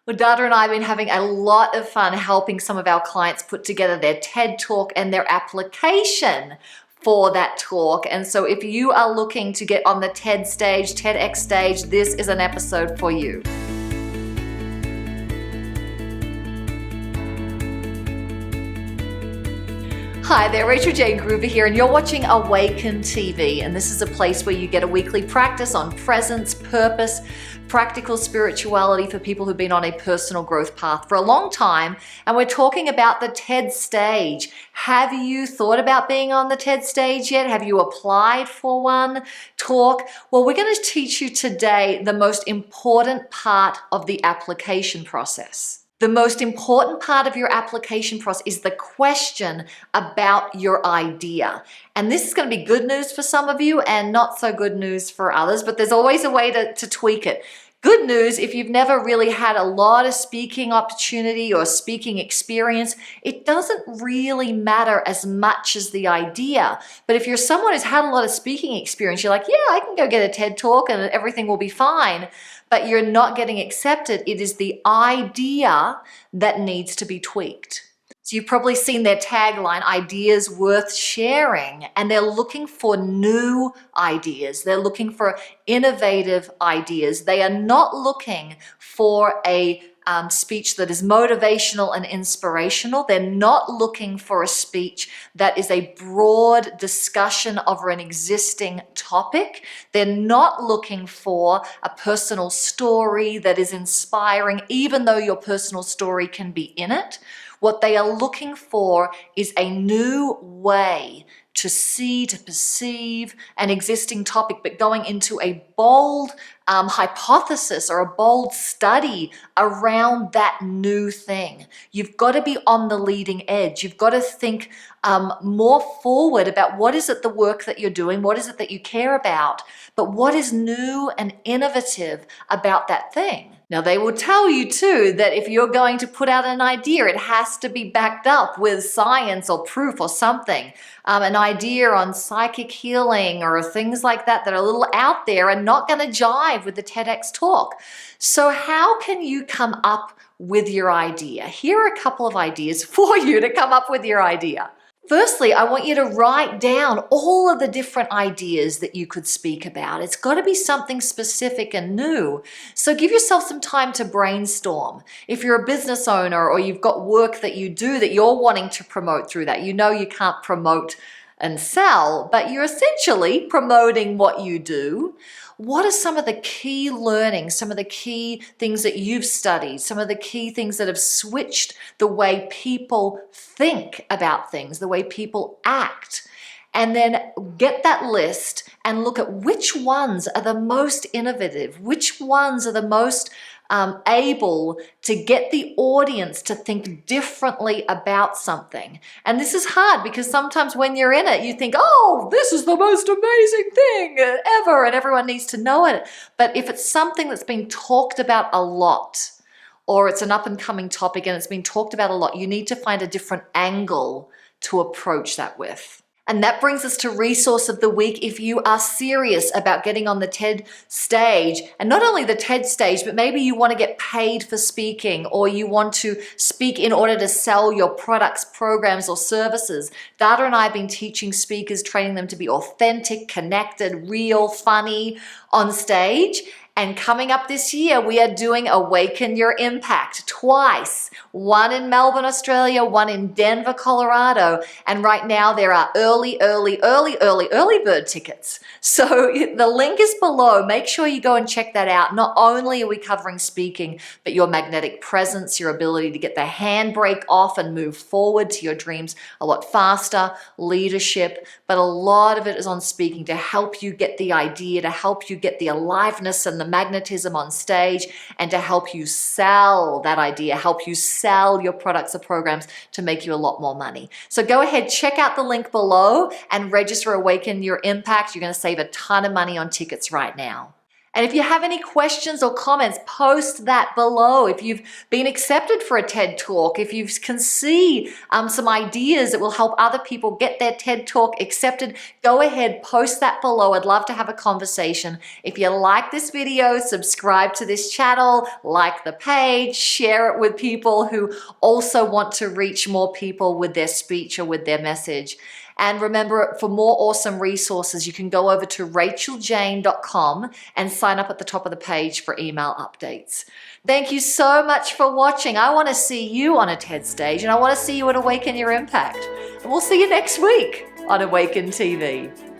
Well, Dada and I have been having a lot of fun helping some of our clients put together their TED Talk and their application for that talk. And so if you are looking to get on the TED stage, TEDx stage, this is an episode for you. Hi there, Rachael-Jayne Groover here, and you're watching Awaken TV, and this is a place where you get a weekly practice on presence, purpose, practical spirituality for people who've been on a personal growth path for a long time, and we're talking about the TED stage. Have you thought about being on the TED stage yet? Have you applied for one talk? Well, we're going to teach you today the most important part of the application process. The most important part of your application process is the question about your idea. And this is going to be good news for some of you and not so good news for others, but there's always a way to tweak it. Good news, if you've never really had a lot of speaking opportunity or speaking experience, it doesn't really matter as much as the idea. But if you're someone who's had a lot of speaking experience, you're like, yeah, I can go get a TED Talk and everything will be fine. But you're not getting accepted. It is the idea that needs to be tweaked. So you've probably seen their tagline, ideas worth sharing, and they're looking for new ideas. They're looking for innovative ideas. They are not looking for a speech that is motivational and inspirational. They're not looking for a speech that is a broad discussion over an existing topic. They're not looking for a personal story that is inspiring, even though your personal story can be in it. What they are looking for is a new way to see, to perceive an existing topic, but going into a bold hypothesis or a bold study around that new thing. You've got to be on the leading edge. You've got to think more forward about what is it the work that you're doing, what is it that you care about, but what is new and innovative about that thing. Now, they will tell you too that if you're going to put out an idea, it has to be backed up with science or proof or something. An idea on psychic healing or things like that are a little out there and not going to jive with the TEDx talk. So how can you come up with your idea? Here are a couple of ideas for you to come up with your idea. Firstly, I want you to write down all of the different ideas that you could speak about. It's got to be something specific and new. So give yourself some time to brainstorm. If you're a business owner or you've got work that you do that you're wanting to promote through that, you know you can't promote and sell, but you're essentially promoting what you do. What are some of the key learnings, some of the key things that you've studied, some of the key things that have switched the way people think about things, the way people act? And then get that list and look at which ones are the most innovative, which ones are the most able to get the audience to think differently about something. And this is hard because sometimes when you're in it, you think, oh, this is the most amazing thing ever, and everyone needs to know it. But if it's something that's been talked about a lot, or it's an up-and-coming topic and it's been talked about a lot, you need to find a different angle to approach that with. And that brings us to resource of the week. If you are serious about getting on the TED stage, and not only the TED stage, but maybe you want to get paid for speaking, or you want to speak in order to sell your products, programs, or services. Dada and I have been teaching speakers, training them to be authentic, connected, real, funny on stage. And coming up this year, we are doing Awaken Your Impact twice. One in Melbourne, Australia, one in Denver, Colorado. And right now there are early bird tickets. So the link is below. Make sure you go and check that out. Not only are we covering speaking, but your magnetic presence, your ability to get the handbrake off and move forward to your dreams a lot faster, leadership, but a lot of it is on speaking to help you get the idea, to help you get the aliveness and the magnetism on stage, and to help you sell that idea, help you sell your products or programs to make you a lot more money. So go ahead, check out the link below and register Awaken Your Impact. You're going to save a ton of money on tickets right now. And if you have any questions or comments, post that below. If you've been accepted for a TED Talk, if you can see some ideas that will help other people get their TED Talk accepted, go ahead, post that below. I'd love to have a conversation. If you like this video, subscribe to this channel, like the page, share it with people who also want to reach more people with their speech or with their message. And remember, for more awesome resources, you can go over to Rachael-Jayne.com and sign up at the top of the page for email updates. Thank you so much for watching. I want to see you on a TED stage, and I want to see you at Awaken Your Impact. And we'll see you next week on Awaken TV.